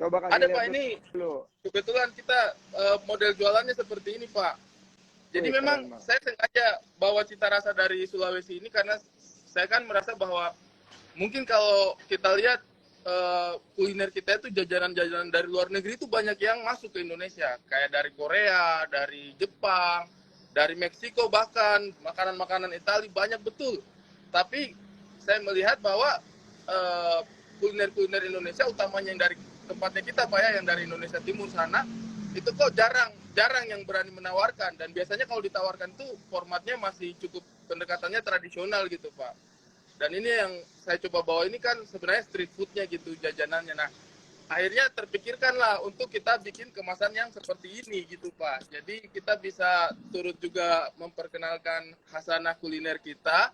Coba kasih Ada lihat Pak, ini dulu. kebetulan kita model jualannya seperti ini Pak. Jadi Wih, memang keren, saya sengaja bawa cita rasa dari Sulawesi ini karena saya kan merasa bahwa mungkin kalau kita lihat kuliner kita itu jajanan-jajanan dari luar negeri itu banyak yang masuk ke Indonesia, kayak dari Korea, dari Jepang, dari Meksiko, bahkan makanan-makanan Italia banyak betul. Tapi saya melihat bahwa kuliner-kuliner Indonesia, utamanya yang dari tempatnya kita Pak ya, yang dari Indonesia Timur sana, itu kok jarang yang berani menawarkan, dan biasanya kalau ditawarkan tuh formatnya masih cukup pendekatannya tradisional gitu Pak. Dan ini yang saya coba bawa ini kan sebenarnya street foodnya gitu, jajanannya. Nah, akhirnya terpikirkanlah untuk kita bikin kemasan yang seperti ini gitu Pak. Jadi kita bisa turut juga memperkenalkan khasanah kuliner kita,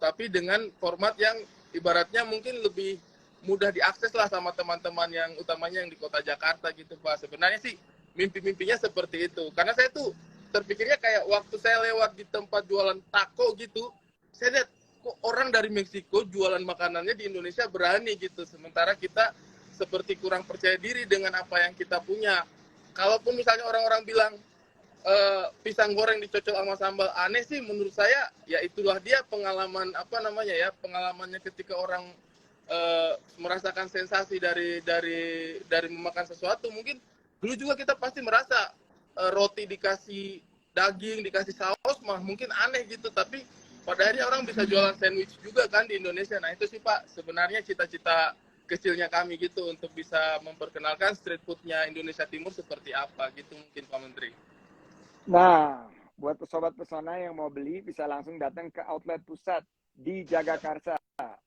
tapi dengan format yang ibaratnya mungkin lebih mudah diakses lah sama teman-teman yang utamanya yang di kota Jakarta gitu Pak. Sebenarnya sih mimpi-mimpinya seperti itu. Karena saya tuh terpikirnya kayak waktu saya lewat di tempat jualan taco gitu, saya lihat kok orang dari Meksiko jualan makanannya di Indonesia berani gitu, sementara kita seperti kurang percaya diri dengan apa yang kita punya. Kalaupun misalnya orang-orang bilang pisang goreng dicocol sama sambal, aneh sih menurut saya. Ya itulah dia pengalaman apa namanya ya, pengalamannya ketika orang merasakan sensasi dari memakan sesuatu. Mungkin dulu juga kita pasti merasa roti dikasih daging, dikasih saus mah mungkin aneh gitu, tapi pada akhirnya orang bisa jualan sandwich juga kan di Indonesia. Nah itu sih Pak sebenarnya cita-cita kecilnya kami gitu, untuk bisa memperkenalkan street foodnya Indonesia Timur seperti apa gitu mungkin Pak Menteri. Nah, buat sobat pesona yang mau beli bisa langsung datang ke outlet pusat di Jagakarsa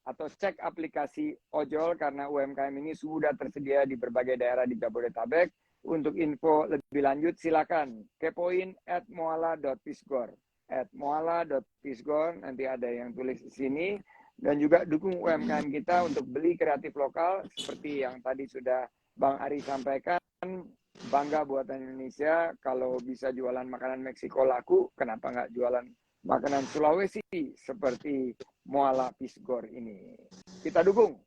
atau cek aplikasi ojol karena UMKM ini sudah tersedia di berbagai daerah di Jabodetabek. Untuk info lebih lanjut silakan kepoin @moala.pisgor @moala.pisgor, nanti ada yang tulis di sini. Dan juga dukung UMKM kita untuk beli kreatif lokal seperti yang tadi sudah Bang Ari sampaikan. Bangga buatan Indonesia. Kalau bisa jualan makanan Meksiko laku, kenapa nggak jualan makanan Sulawesi seperti Moala Pisgor ini? Kita dukung.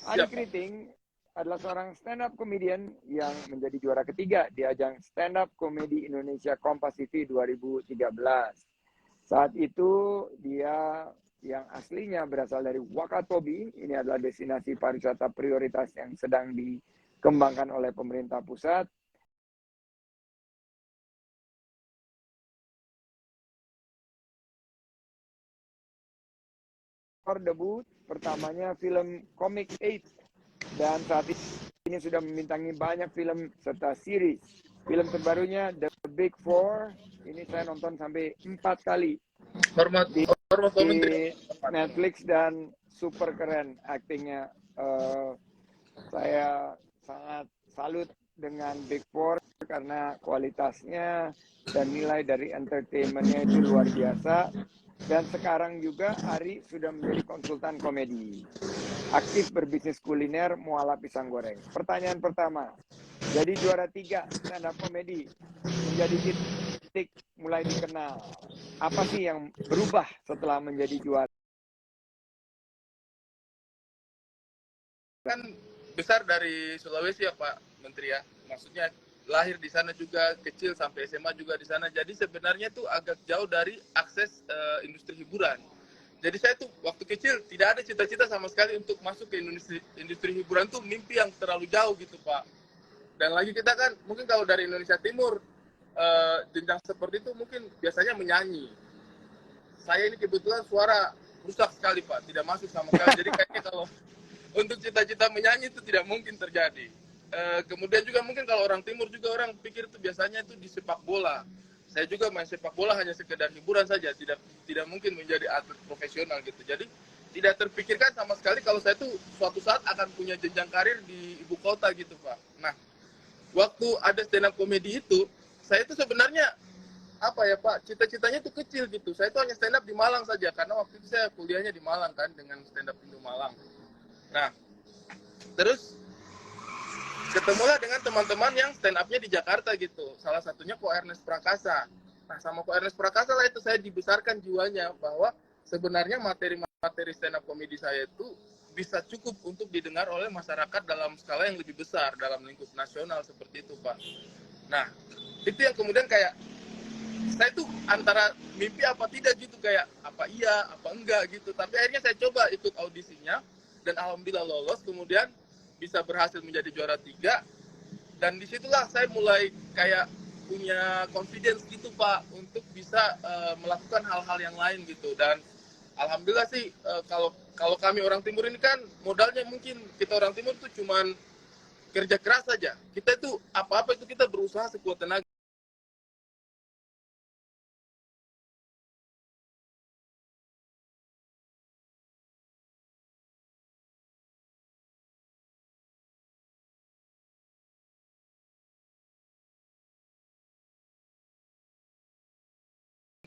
Adi Kriting adalah seorang stand-up comedian yang menjadi juara ketiga di ajang stand-up komedi Indonesia Kompas TV 2013. Saat itu dia yang aslinya berasal dari Wakatobi, ini adalah destinasi pariwisata prioritas yang sedang dikembangkan oleh pemerintah pusat. Debut pertamanya film Comic 8, dan saat ini sudah membintangi banyak film serta series. Film terbarunya The Big Four, ini saya nonton sampai 4 kali di Netflix dan super keren aktingnya. Saya sangat salut dengan Big Four karena kualitasnya dan nilai dari entertainmentnya itu luar biasa. Dan sekarang juga Ari sudah menjadi konsultan komedi. Aktif berbisnis kuliner Moala Pisang Goreng. Pertanyaan pertama, jadi juara 3 stand up komedi, menjadi titik mulai dikenal. Apa sih yang berubah setelah menjadi juara? Kan besar dari Sulawesi ya Pak Menteri ya, maksudnya lahir di sana juga, kecil sampai SMA juga di sana. Jadi sebenarnya tuh agak jauh dari akses industri hiburan. Jadi saya tuh waktu kecil tidak ada cita-cita sama sekali untuk masuk ke industri hiburan, tuh mimpi yang terlalu jauh gitu Pak. Dan lagi kita kan mungkin kalau dari Indonesia Timur jenjang seperti itu mungkin biasanya menyanyi. Saya ini kebetulan suara rusak sekali Pak, tidak masuk sama sekali. Jadi kayaknya kalau untuk cita-cita menyanyi itu tidak mungkin terjadi. Kemudian juga mungkin kalau orang timur juga orang pikir itu biasanya itu di sepak bola. Saya juga main sepak bola hanya sekedar hiburan saja, tidak mungkin menjadi atlet profesional gitu. Jadi tidak terpikirkan sama sekali kalau saya tuh suatu saat akan punya jenjang karir di ibu kota gitu Pak. Nah, waktu ada stand up komedi itu, saya itu sebenarnya apa ya Pak, cita-citanya tuh kecil gitu. Saya tuh hanya stand up di Malang saja karena waktu itu saya kuliahnya di Malang kan dengan stand up Indo Malang. Nah, terus ketemulah dengan teman-teman yang stand up-nya di Jakarta gitu. Salah satunya Ko Ernest Prakasa. Nah, sama Ko Ernest Prakasa lah itu saya dibesarkan jiwanya bahwa sebenarnya materi-materi stand up komedi saya itu bisa cukup untuk didengar oleh masyarakat dalam skala yang lebih besar, dalam lingkup nasional seperti itu, Pak. Nah, itu yang kemudian kayak saya tuh antara mimpi apa tidak gitu, kayak apa iya apa enggak gitu, tapi akhirnya saya coba ikut audisinya dan alhamdulillah lolos, kemudian bisa berhasil menjadi juara 3, dan disitulah saya mulai kayak punya confidence gitu Pak untuk bisa melakukan hal-hal yang lain gitu. Dan alhamdulillah sih kalau kami orang timur ini kan modalnya mungkin kita orang timur tuh cuman kerja keras saja, kita itu apa-apa itu kita berusaha sekuat tenaga.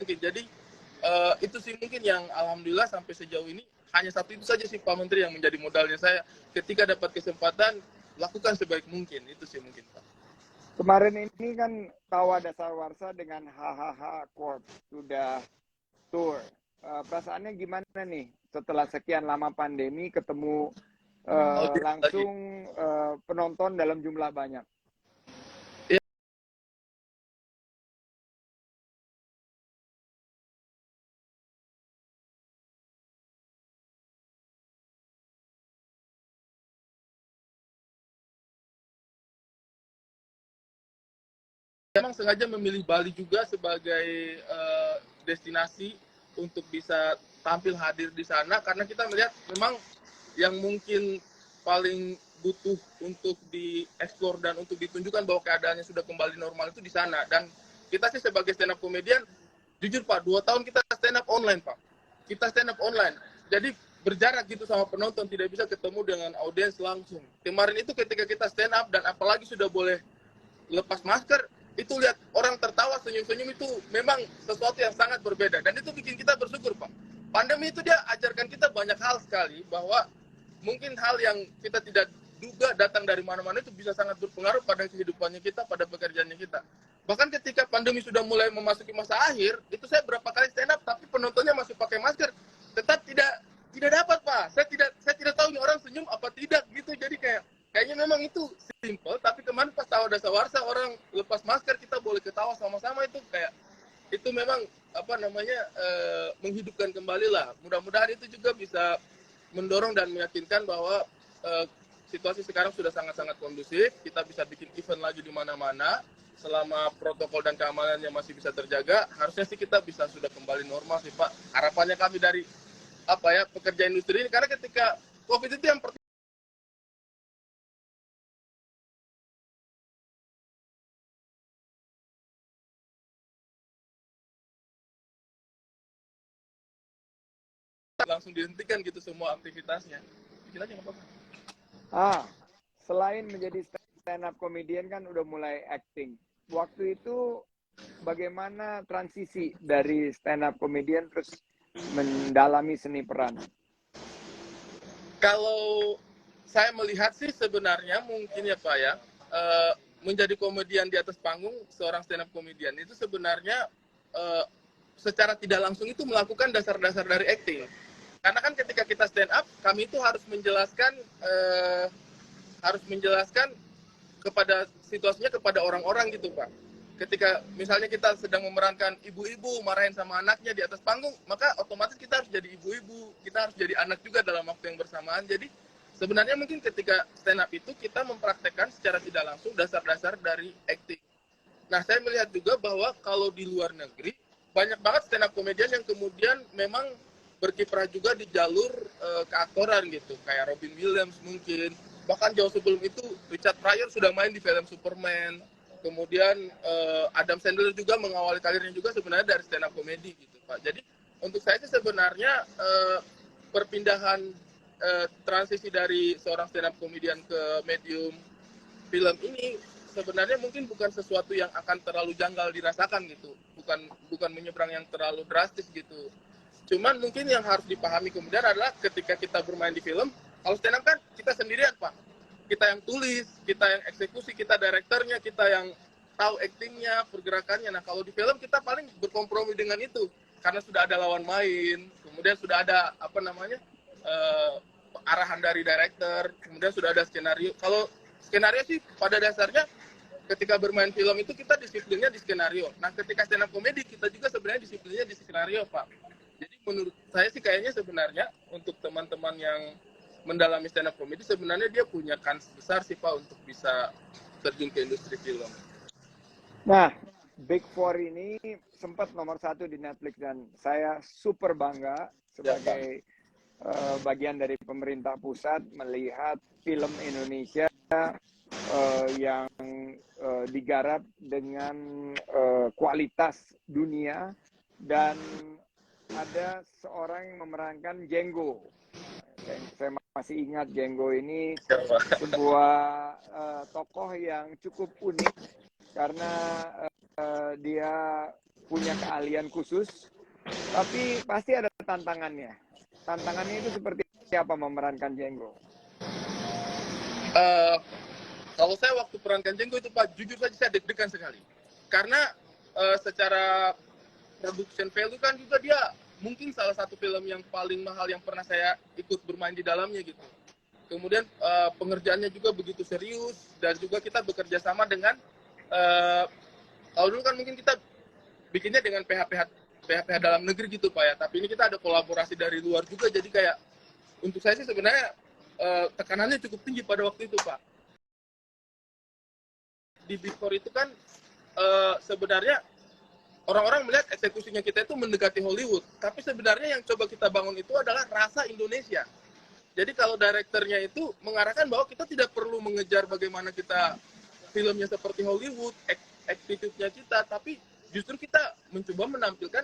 Jadi itu sih mungkin yang alhamdulillah sampai sejauh ini hanya satu itu saja sih Pak Menteri yang menjadi modalnya saya, ketika dapat kesempatan lakukan sebaik mungkin, itu sih mungkin Pak. Kemarin ini kan Tawa Dasawarsa dengan HHH Corp sudah tour. Perasaannya gimana nih setelah sekian lama pandemi ketemu langsung penonton dalam jumlah banyak? Memang sengaja memilih Bali juga sebagai destinasi untuk bisa tampil hadir di sana, karena kita melihat memang yang mungkin paling butuh untuk dieksplor dan untuk ditunjukkan bahwa keadaannya sudah kembali normal itu di sana. Dan kita sih sebagai stand up comedian, jujur Pak, 2 tahun kita stand up online Pak. Kita stand up online. Jadi berjarak gitu sama penonton, tidak bisa ketemu dengan audiens langsung. Kemarin itu ketika kita stand up dan apalagi sudah boleh lepas masker, itu lihat orang tertawa senyum-senyum itu memang sesuatu yang sangat berbeda, dan itu bikin kita bersyukur Pak. Pandemi itu dia ajarkan kita banyak hal sekali, bahwa mungkin hal yang kita tidak duga datang dari mana-mana itu bisa sangat berpengaruh pada kehidupannya kita, pada pekerjaannya kita. Bahkan ketika pandemi sudah mulai memasuki masa akhir, itu saya berapa kali stand up tapi penontonnya masih pakai masker, tetap tidak dapat Pak. Saya tidak tahu ini orang senyum apa tidak gitu. Jadi kayaknya memang itu simple, tapi kemarin pas Tawa Dasawarsa orang lepas masker kita boleh ketawa sama-sama, itu kayak itu memang menghidupkan kembali lah. Mudah-mudahan itu juga bisa mendorong dan meyakinkan bahwa situasi sekarang sudah sangat-sangat kondusif, kita bisa bikin event lagi di mana-mana selama protokol dan keamanannya masih bisa terjaga. Harusnya sih kita bisa sudah kembali normal sih Pak. Harapannya kami dari pekerja industri ini, karena ketika COVID itu yang langsung dihentikan gitu semua aktivitasnya. Bikin aja nggak apa-apa. Selain menjadi stand up comedian kan udah mulai acting. Waktu itu bagaimana transisi dari stand up comedian terus mendalami seni peran? Kalau saya melihat sih sebenarnya mungkin ya Pak ya, menjadi komedian di atas panggung, seorang stand up comedian itu sebenarnya secara tidak langsung itu melakukan dasar-dasar dari acting. Karena kan ketika kita stand up, kami itu harus menjelaskan kepada situasinya kepada orang-orang gitu Pak. Ketika misalnya kita sedang memerankan ibu-ibu marahin sama anaknya di atas panggung, maka otomatis kita harus jadi ibu-ibu, kita harus jadi anak juga dalam waktu yang bersamaan. Jadi sebenarnya mungkin ketika stand up itu kita mempraktekkan secara tidak langsung dasar-dasar dari acting. Nah, saya melihat juga bahwa kalau di luar negeri banyak banget stand up comedian yang kemudian memang berkiprah juga di jalur keaktoran gitu, kayak Robin Williams mungkin. Bahkan jauh sebelum itu Richard Pryor sudah main di film Superman. Kemudian Adam Sandler juga mengawali karirnya juga sebenarnya dari stand up comedy gitu Pak. Jadi untuk saya sih sebenarnya perpindahan transisi dari seorang stand up comedian ke medium film ini sebenarnya mungkin bukan sesuatu yang akan terlalu janggal dirasakan gitu. Bukan menyeberang yang terlalu drastis gitu. Cuman mungkin yang harus dipahami kemudian adalah ketika kita bermain di film, kalau stand up kan kita sendirian Pak. Kita yang tulis, kita yang eksekusi, kita direkturnya, kita yang tahu aktingnya, pergerakannya. Nah kalau di film kita paling berkompromi dengan itu, karena sudah ada lawan main, kemudian sudah ada arahan dari director, kemudian sudah ada skenario. Kalau skenario sih pada dasarnya ketika bermain film itu kita disiplinnya di skenario. Nah, ketika stand up komedi kita juga sebenarnya disiplinnya di skenario, Pak. Jadi menurut saya sih kayaknya sebenarnya untuk teman-teman yang mendalami stand up komedi sebenarnya dia punya kans besar sih, Pak, untuk bisa terjun ke industri film. Nah, Big Four ini sempat nomor 1 di Netflix dan saya super bangga sebagai bagian dari pemerintah pusat melihat film Indonesia yang digarap dengan kualitas dunia dan ada seorang yang memerankan Jenggo. Saya masih ingat Jenggo ini sebuah tokoh yang cukup unik karena dia punya keahlian khusus, tapi pasti ada tantangannya. Tantangannya itu seperti apa memerankan Jenggo? Kalau saya waktu perankan Jenggo itu, Pak, jujur saja saya deg-degan sekali. Karena secara production value kan juga dia mungkin salah satu film yang paling mahal yang pernah saya ikut bermain di dalamnya gitu. Kemudian pengerjaannya juga begitu serius dan juga kita bekerja sama dengan kalau dulu kan mungkin kita bikinnya dengan PH dalam negeri gitu, Pak ya. Tapi ini kita ada kolaborasi dari luar juga, jadi kayak untuk saya sih sebenarnya tekanannya cukup tinggi pada waktu itu, Pak. Di Big Four itu kan sebenarnya orang-orang melihat eksekusinya kita itu mendekati Hollywood, tapi sebenarnya yang coba kita bangun itu adalah rasa Indonesia. Jadi kalau direkturnya itu mengarahkan bahwa kita tidak perlu mengejar bagaimana kita filmnya seperti Hollywood, attitude-nya kita, tapi justru kita mencoba menampilkan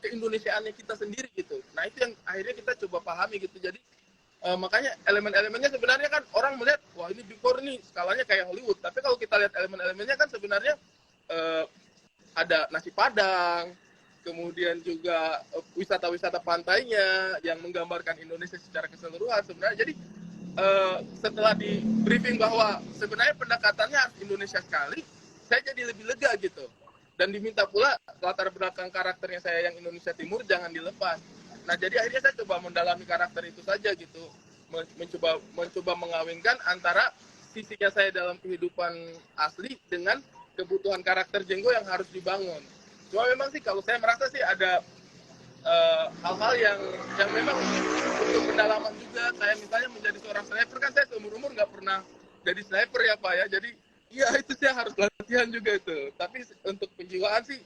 keindonesiaannya kita sendiri gitu. Nah itu yang akhirnya kita coba pahami gitu. Jadi makanya elemen-elemennya sebenarnya kan orang melihat, wah ini Big Four ini skalanya kayak Hollywood. Tapi kalau kita lihat elemen-elemennya kan sebenarnya ada nasi Padang, kemudian juga wisata-wisata pantainya yang menggambarkan Indonesia secara keseluruhan sebenarnya. Jadi setelah di briefing bahwa sebenarnya pendekatannya harus Indonesia sekali, saya jadi lebih lega gitu. Dan diminta pula latar belakang karakternya saya yang Indonesia Timur jangan dilepas. Nah jadi akhirnya saya coba mendalami karakter itu saja gitu, mencoba mengawinkan antara sisinya saya dalam kehidupan asli dengan kebutuhan karakter Jenggo yang harus dibangun. Cuma memang sih kalau saya merasa sih ada hal-hal yang memang untuk pendalaman juga. Saya misalnya menjadi seorang sniper kan saya seumur-umur nggak pernah jadi sniper ya Pak ya. Jadi iya itu saya harus latihan juga itu. Tapi untuk penjiwaan sih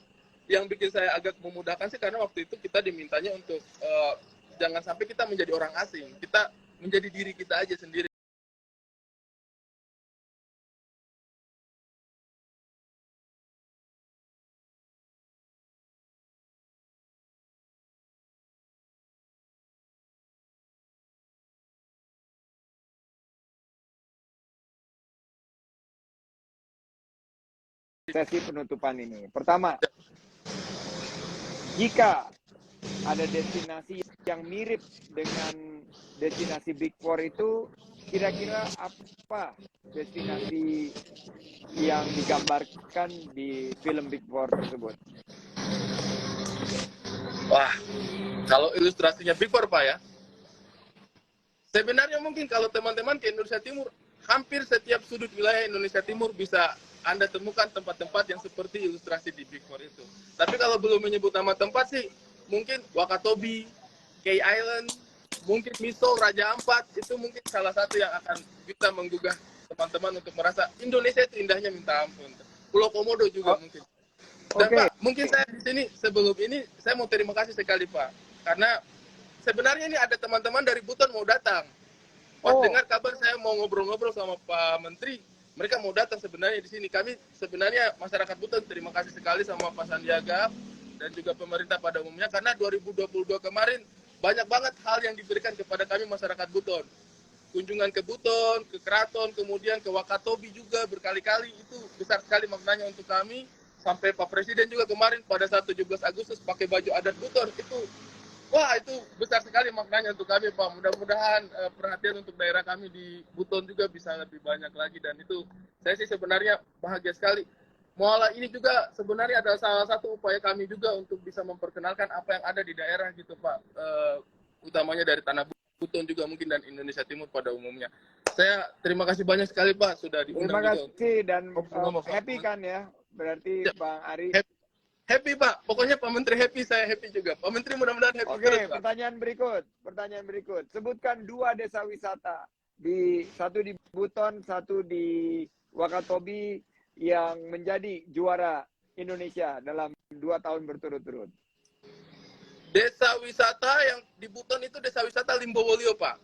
yang bikin saya agak memudahkan sih karena waktu itu kita dimintanya untuk jangan sampai kita menjadi orang asing. Kita menjadi diri kita aja sendiri. Sesi penutupan ini. Pertama, jika ada destinasi yang mirip dengan destinasi Big Four itu, kira-kira apa destinasi yang digambarkan di film Big Four tersebut? Wah, kalau ilustrasinya Big Four Pak ya, sebenarnya mungkin kalau teman-teman ke Indonesia Timur, hampir setiap sudut wilayah Indonesia Timur bisa Anda temukan tempat-tempat yang seperti ilustrasi di Big Four itu. Tapi kalau belum menyebut nama tempat sih, mungkin Wakatobi, Key Island, mungkin Misol, Raja Ampat, itu mungkin salah satu yang akan bisa menggugah teman-teman untuk merasa Indonesia itu indahnya minta ampun. Pulau Komodo juga mungkin. Dan Pak, mungkin saya di sini sebelum ini, saya mau terima kasih sekali Pak. Karena sebenarnya ini ada teman-teman dari Buton mau datang. Pas dengar kabar saya mau ngobrol-ngobrol sama Pak Menteri, mereka mau datang sebenarnya di sini. Kami sebenarnya masyarakat Buton terima kasih sekali sama Pak Sandiaga dan juga pemerintah pada umumnya karena 2022 kemarin banyak banget hal yang diberikan kepada kami masyarakat Buton. Kunjungan ke Buton, ke Keraton, kemudian ke Wakatobi juga berkali-kali, itu besar sekali maknanya untuk kami. Sampai Pak Presiden juga kemarin pada saat 17 Agustus pakai baju adat Buton, itu wah itu besar sekali maknanya untuk kami Pak. Mudah-mudahan perhatian untuk daerah kami di Buton juga bisa lebih banyak lagi dan itu saya sih sebenarnya bahagia sekali. Muala ini juga sebenarnya adalah salah satu upaya kami juga untuk bisa memperkenalkan apa yang ada di daerah gitu Pak, utamanya dari Tanah Buton. Buton juga mungkin dan Indonesia Timur pada umumnya. Saya terima kasih banyak sekali Pak sudah diundang Terima juga. kasih dan Ngomong-ngomong soal happy kan ya, berarti Ya, Bang Ari. happy Pak, pokoknya Pak Menteri happy, saya happy juga. Pak Menteri mudah-mudahan happy terus Oke, Pak. pertanyaan berikut. Sebutkan 2 desa wisata, satu di Buton, satu di Wakatobi yang menjadi juara Indonesia dalam 2 tahun berturut-turut. Desa wisata yang di Buton itu desa wisata Limbowolio Pak.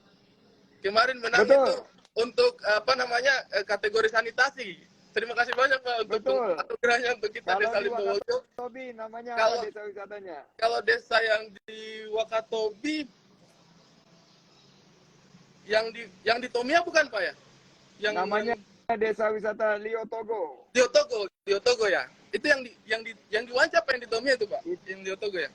Kemarin menang Betul. itu untuk apa namanya kategori sanitasi. Terima kasih banyak Pak untuk Betul. anugerahnya untuk kita Kalau desa di Limbowolio. Wakatobi namanya Kalau- apa desa wisatanya? Kalau desa yang di Wakatobi yang di Tomia bukan Pak ya? Yang Namanya desa wisata Liotogo. Diotogo ya. Itu yang di Wanca apa yang di Tomia itu Pak? Yang di Diotogo ya?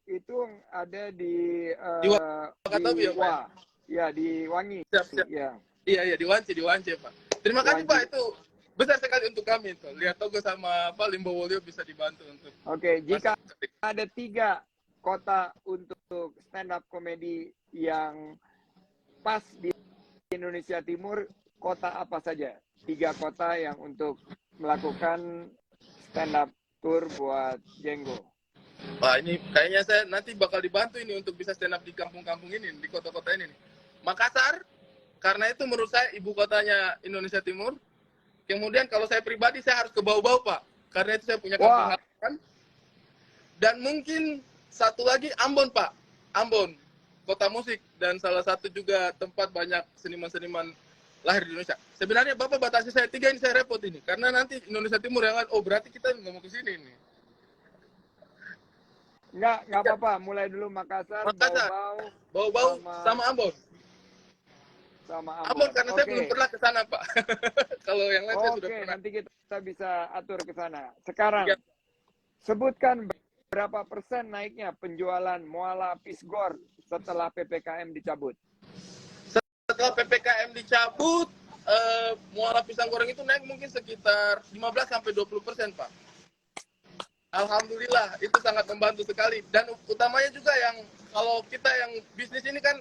Itu ada di Di Wakatobi ya Pak? Wah. Ya, di Wangi. Siap. Ya. Iya, di Wance Pak. Terima kasih Pak, itu besar sekali untuk kami itu. Lihat Togo sama apa Limbowolio bisa dibantu untuk. Oke, jika ada 3 kota untuk stand up comedy yang pas di Indonesia Timur, kota apa saja? 3 kota yang untuk melakukan stand up tour buat Jenggo. Wah, ini kayaknya saya nanti bakal dibantu ini untuk bisa stand up di kampung-kampung ini, di kota-kota ini nih. Makassar, karena itu menurut saya ibu kotanya Indonesia Timur. Kemudian kalau saya pribadi saya harus ke Bau-Bau Pak, karena itu saya punya kampung halaman. Dan mungkin satu lagi Ambon Pak, Ambon, kota musik dan salah satu juga tempat banyak seniman-seniman lahir di Indonesia. Sebenarnya Bapak batasi saya 3 ini saya repot ini, karena nanti Indonesia Timur yang oh berarti kita nggak mau ke sini ini. Nggak apa-apa, mulai dulu Makassar, Bau-Bau sama Ambon. Ambon karena saya belum pernah ke sana Pak. Kalau yang lain saya sudah pernah. Nanti kita bisa atur ke sana. Sekarang Ya. Sebutkan berapa persen naiknya penjualan Muala Pisgor setelah PPKM dicabut. Setelah PPKM dicabut, Muala pisang goreng itu naik mungkin sekitar 15-20% Pak. Alhamdulillah, itu sangat membantu sekali. Dan utamanya juga yang kalau kita yang bisnis ini kan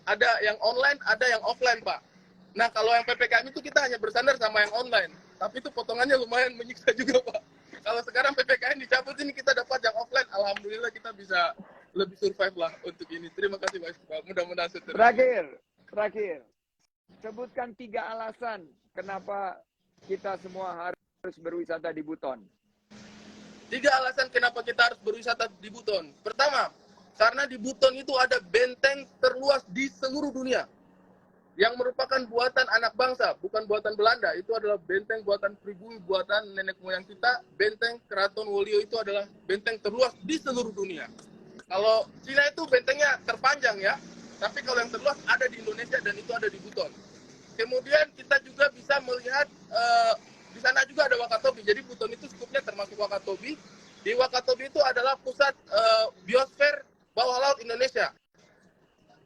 ada yang online, ada yang offline, Pak. Nah, kalau yang PPKM itu kita hanya bersandar sama yang online. Tapi itu potongannya lumayan menyiksa juga, Pak. Kalau sekarang PPKM dicabut ini kita dapat yang offline, alhamdulillah kita bisa lebih survive lah untuk ini. Terima kasih, Pak. Mudah-mudahan seterusnya. Terakhir. Sebutkan 3 alasan kenapa kita semua harus berwisata di Buton. 3 alasan kenapa kita harus berwisata di Buton. Pertama, karena di Buton itu ada benteng terluas di seluruh dunia. Yang merupakan buatan anak bangsa, bukan buatan Belanda. Itu adalah benteng buatan pribumi, buatan nenek moyang kita. Benteng Keraton Wolio itu adalah benteng terluas di seluruh dunia. Kalau Cina itu bentengnya terpanjang ya. Tapi kalau yang terluas ada di Indonesia dan itu ada di Buton. Kemudian kita juga bisa melihat di sana juga ada Wakatobi. Jadi Buton itu skupnya termasuk Wakatobi. Di Wakatobi itu adalah pusat biosfer bawah laut Indonesia.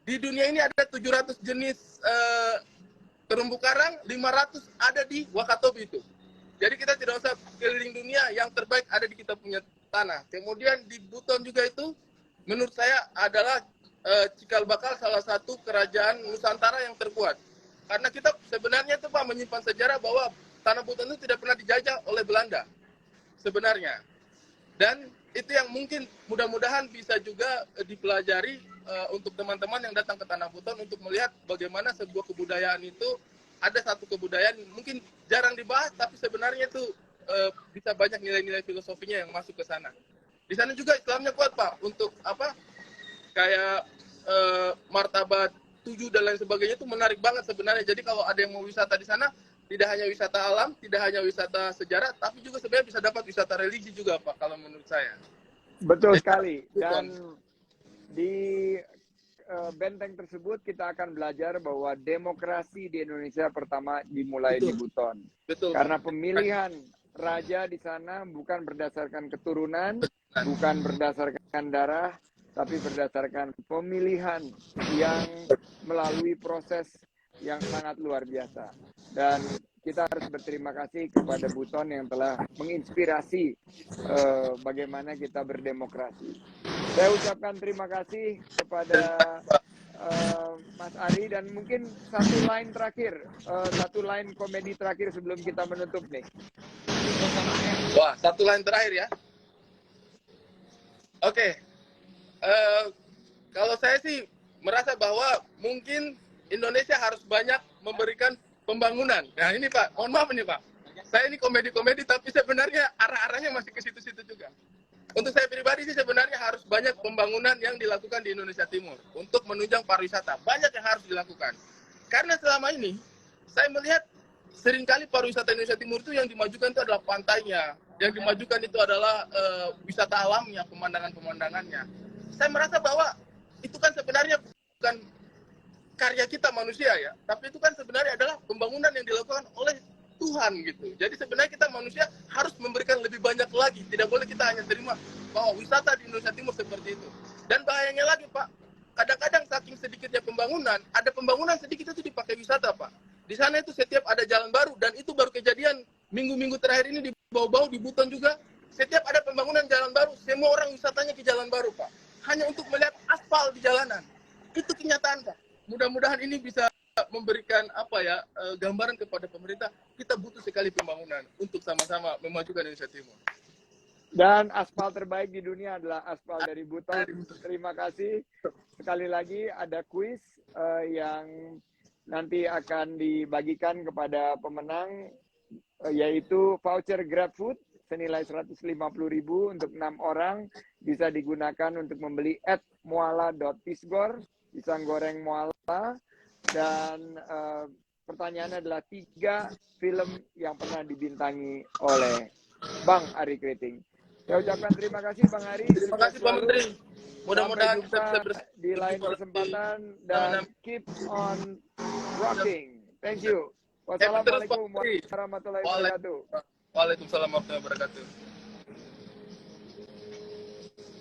Di dunia ini ada 700 jenis terumbu karang, 500 ada di Wakatobi itu. Jadi kita tidak usah keliling dunia, yang terbaik ada di kita punya tanah. Kemudian di Buton juga itu, menurut saya adalah cikal bakal salah satu kerajaan Nusantara yang terkuat. Karena kita sebenarnya itu Pak menyimpan sejarah bahwa tanah Buton itu tidak pernah dijajah oleh Belanda sebenarnya. Dan itu yang mungkin mudah-mudahan bisa juga dipelajari untuk teman-teman yang datang ke Tanah Buton untuk melihat bagaimana sebuah kebudayaan itu ada satu kebudayaan mungkin jarang dibahas tapi sebenarnya itu bisa banyak nilai-nilai filosofinya yang masuk ke sana. Di sana juga Islamnya kuat Pak untuk apa kayak martabat 7 dan lain sebagainya itu menarik banget sebenarnya. Jadi kalau ada yang mau wisata di sana tidak hanya wisata alam, tidak hanya wisata sejarah, tapi juga sebenarnya bisa dapat wisata religi juga Pak kalau menurut saya. Betul sekali. Dan di benteng tersebut kita akan belajar bahwa demokrasi di Indonesia pertama dimulai di Buton. Betul. Karena pemilihan raja di sana bukan berdasarkan keturunan, bukan berdasarkan darah, tapi berdasarkan pemilihan yang melalui proses yang sangat luar biasa. Dan kita harus berterima kasih kepada Buton yang telah menginspirasi bagaimana kita berdemokrasi. Saya ucapkan terima kasih kepada Mas Ari, dan mungkin satu line terakhir, satu line komedi terakhir sebelum kita menutup nih. Wah, satu line terakhir ya. Oke. Kalau saya sih merasa bahwa mungkin Indonesia harus banyak memberikan pembangunan. Nah ini Pak, mohon maaf ini Pak. Saya ini komedi-komedi tapi sebenarnya arah-arahnya masih ke situ-situ juga. Untuk saya pribadi sih sebenarnya harus banyak pembangunan yang dilakukan di Indonesia Timur untuk menunjang pariwisata. Banyak yang harus dilakukan. Karena selama ini saya melihat seringkali pariwisata Indonesia Timur itu yang dimajukan itu adalah pantainya. Yang dimajukan itu adalah wisata alamnya, pemandangan-pemandangannya. Saya merasa bahwa itu kan sebenarnya bukan karya kita manusia ya, tapi itu kan sebenarnya adalah pembangunan yang dilakukan oleh Tuhan gitu. Jadi sebenarnya kita manusia harus memberikan lebih banyak lagi. Tidak boleh kita hanya terima bahwa wisata di Indonesia Timur seperti itu. Dan bahayanya lagi Pak, kadang-kadang saking sedikitnya pembangunan, ada pembangunan sedikit itu dipakai wisata Pak. Di sana itu setiap ada jalan baru, dan itu baru kejadian minggu-minggu terakhir ini di Bau-Bau, di Buton juga. Setiap ada pembangunan jalan baru, semua orang wisatanya ke jalan baru Pak. Hanya untuk melihat aspal di jalanan. Itu kenyataan Pak. Mudah-mudahan ini bisa memberikan gambaran kepada pemerintah, kita butuh sekali pembangunan untuk sama-sama memajukan Indonesia Timur. Dan aspal terbaik di dunia adalah aspal dari Buton. Terima kasih. Sekali lagi ada kuis yang nanti akan dibagikan kepada pemenang, yaitu voucher GrabFood senilai 150.000 untuk 6 orang, bisa digunakan untuk membeli @muala.pisgor, pisang goreng muala. Dan pertanyaannya adalah 3 film yang pernah dibintangi oleh Bang Ari Kriting. Saya ucapkan terima kasih Bang Ari. Terima kasih Pak Menteri. Mudah-mudahan kita bisa di lain kesempatan, dan keep on rocking. Thank you. Wassalamualaikum warahmatullahi wabarakatuh. Waalaikumsalam warahmatullahi wabarakatuh.